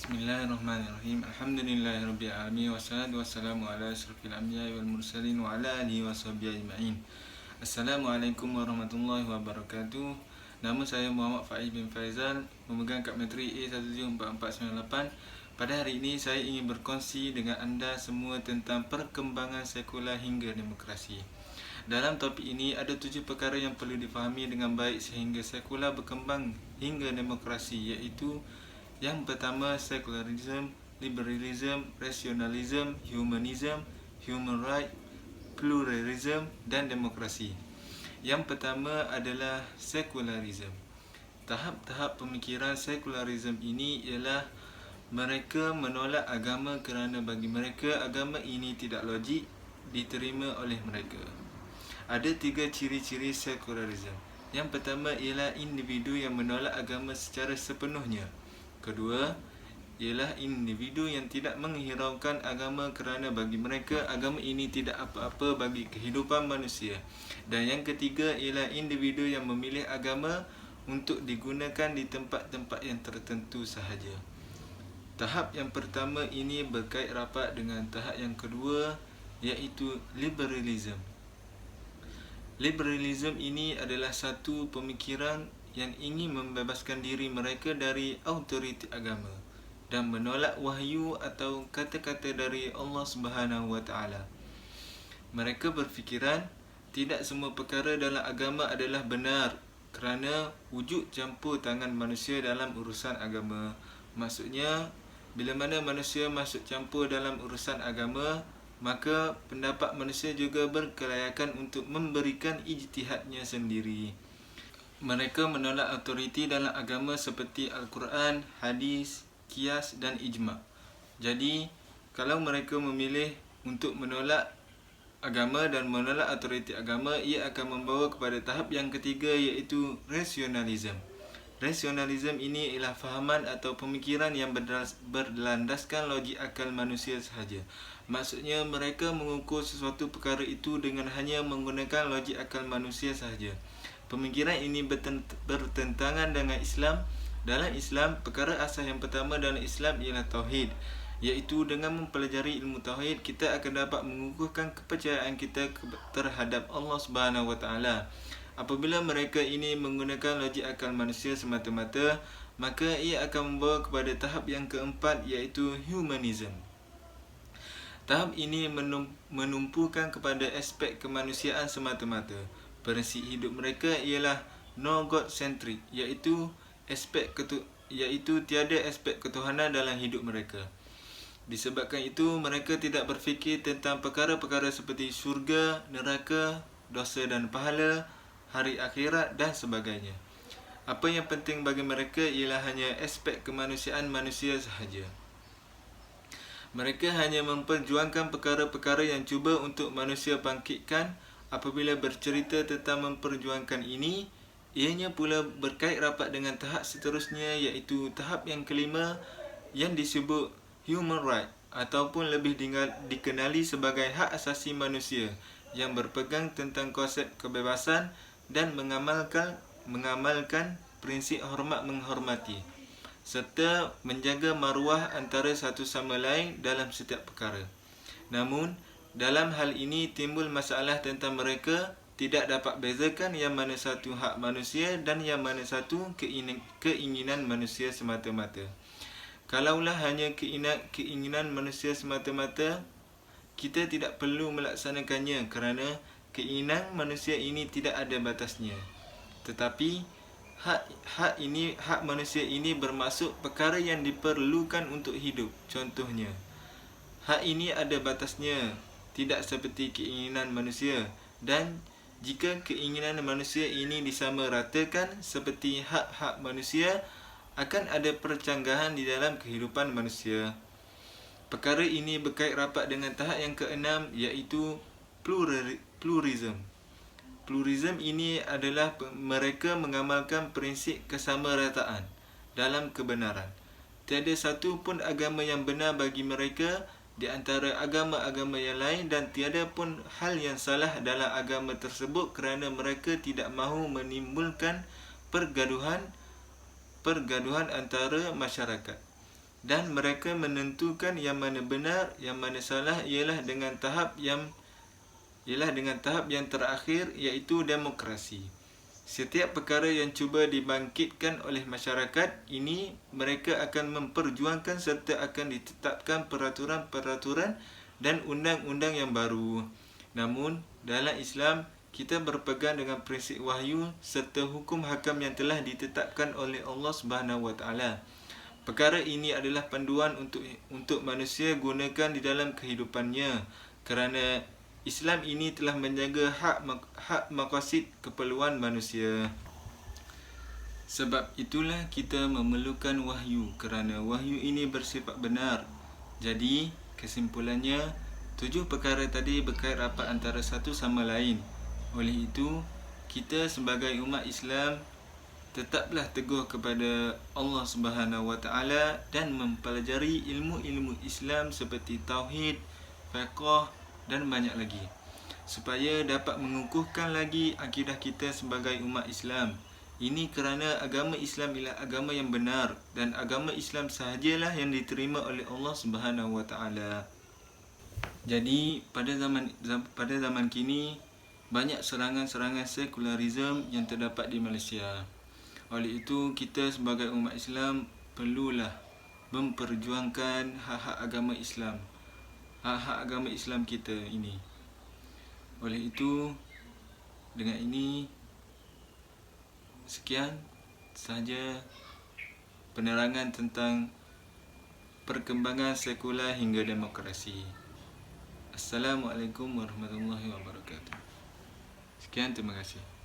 Bismillahirrahmanirrahim. Alhamdulillahirabbil alamin wassalatu wassalamu ala asyrafil anbiya'i wal mursalin wa ala alihi washabbihi ajma'in. Assalamualaikum warahmatullahi wabarakatuh. Nama saya Muhammad Faiz bin Faizal, memegang kad menteri A174498. Pada hari ini saya ingin berkongsi dengan anda semua tentang perkembangan sekular hingga demokrasi. Dalam topik ini ada 7 perkara yang perlu difahami dengan baik sehingga sekular berkembang hingga demokrasi, iaitu yang pertama, secularism, liberalism, rationalism, humanism, human right, pluralism dan demokrasi. Yang pertama adalah secularism. Tahap-tahap pemikiran secularism ini ialah mereka menolak agama kerana bagi mereka agama ini tidak logik diterima oleh mereka. Ada 3 ciri-ciri secularism. Yang pertama ialah individu yang menolak agama secara sepenuhnya. Kedua, ialah individu yang tidak menghiraukan agama kerana bagi mereka agama ini tidak apa-apa bagi kehidupan manusia. Dan yang ketiga ialah individu yang memilih agama untuk digunakan di tempat-tempat yang tertentu sahaja. Tahap yang pertama ini berkait rapat dengan tahap yang kedua, iaitu liberalism. Liberalism ini adalah satu pemikiran yang ingin membebaskan diri mereka dari autoriti agama dan menolak wahyu atau kata-kata dari Allah Subhanahu Wa Taala. Mereka berfikiran tidak semua perkara dalam agama adalah benar kerana wujud campur tangan manusia dalam urusan agama. Maksudnya, bila mana manusia masuk campur dalam urusan agama, maka pendapat manusia juga berkelayakan untuk memberikan ijtihadnya sendiri. Mereka menolak autoriti dalam agama seperti Al-Quran, hadis, qiyas dan ijma'. Jadi, kalau mereka memilih untuk menolak agama dan menolak autoriti agama, ia akan membawa kepada tahap yang ketiga, iaitu rationalism. Rationalism ini ialah fahaman atau pemikiran yang berlandaskan logik akal manusia sahaja. Maksudnya, mereka mengukur sesuatu perkara itu dengan hanya menggunakan logik akal manusia sahaja. Pemikiran ini bertentangan dengan Islam. Dalam Islam, perkara asas yang pertama dalam Islam ialah tauhid, iaitu dengan mempelajari ilmu tauhid, kita akan dapat mengukuhkan kepercayaan kita terhadap Allah Subhanahu Wa Taala. Apabila mereka ini menggunakan logik akal manusia semata-mata, maka ia akan membawa kepada tahap yang keempat, iaitu humanism. Tahap ini menumpukan kepada aspek kemanusiaan semata-mata. Prinsip hidup mereka ialah no-God-centric, iaitu tiada aspek ketuhanan dalam hidup mereka. Disebabkan itu, mereka tidak berfikir tentang perkara-perkara seperti syurga, neraka, dosa dan pahala, hari akhirat dan sebagainya. Apa yang penting bagi mereka ialah hanya aspek kemanusiaan manusia sahaja. Mereka hanya memperjuangkan perkara-perkara yang cuba untuk manusia bangkitkan. Apabila bercerita tentang memperjuangkan ini, ianya pula berkait rapat dengan tahap seterusnya, iaitu tahap yang kelima yang disebut human right ataupun lebih dikenali sebagai hak asasi manusia, yang berpegang tentang konsep kebebasan dan mengamalkan prinsip hormat menghormati serta menjaga maruah antara satu sama lain dalam setiap perkara. Namun, dalam hal ini timbul masalah tentang mereka tidak dapat bezakan yang mana satu hak manusia dan yang mana satu keinginan manusia semata-mata. Kalaulah hanya keinginan manusia semata-mata, kita tidak perlu melaksanakannya kerana keinginan manusia ini tidak ada batasnya. Tetapi hak manusia ini bermaksud perkara yang diperlukan untuk hidup. Contohnya, hak ini ada batasnya, tidak seperti keinginan manusia, dan jika keinginan manusia ini disamaratakan seperti hak-hak manusia, akan ada percanggahan di dalam kehidupan manusia. Perkara ini berkait rapat dengan tahap yang keenam, iaitu pluralism. Pluralism ini adalah mereka mengamalkan prinsip kesamarataan dalam kebenaran. Tiada satu pun agama yang benar bagi mereka di antara agama-agama yang lain, dan tiada pun hal yang salah dalam agama tersebut kerana mereka tidak mahu menimbulkan pergaduhan antara masyarakat. dan mereka menentukan yang mana benar, yang mana salah ialah dengan tahap yang terakhir, iaitu demokrasi. Setiap perkara yang cuba dibangkitkan oleh masyarakat ini, mereka akan memperjuangkan serta akan ditetapkan peraturan-peraturan dan undang-undang yang baru. Namun, dalam Islam, kita berpegang dengan prinsip wahyu serta hukum hakam yang telah ditetapkan oleh Allah SWT. Perkara ini adalah panduan untuk manusia gunakan di dalam kehidupannya, kerana Islam ini telah menjaga hak maqasid keperluan manusia. Sebab itulah kita memerlukan wahyu, kerana wahyu ini bersifat benar. Jadi, kesimpulannya, 7 perkara tadi berkait rapat antara satu sama lain. Oleh itu, kita sebagai umat Islam tetaplah teguh kepada Allah SWT dan mempelajari ilmu-ilmu Islam seperti tauhid, fiqh dan banyak lagi, supaya dapat mengukuhkan lagi akidah kita sebagai umat Islam. Ini kerana agama Islam ialah agama yang benar, dan agama Islam sahajalah yang diterima oleh Allah SWT. Jadi pada zaman kini banyak serangan-serangan sekularisme yang terdapat di Malaysia. Oleh itu, kita sebagai umat Islam perlulah memperjuangkan hak-hak agama Islam, hak-hak agama Islam kita ini. Oleh itu, dengan ini, sekian sahaja penerangan tentang perkembangan sekular hingga demokrasi. Assalamualaikum warahmatullahi wabarakatuh. Sekian, terima kasih.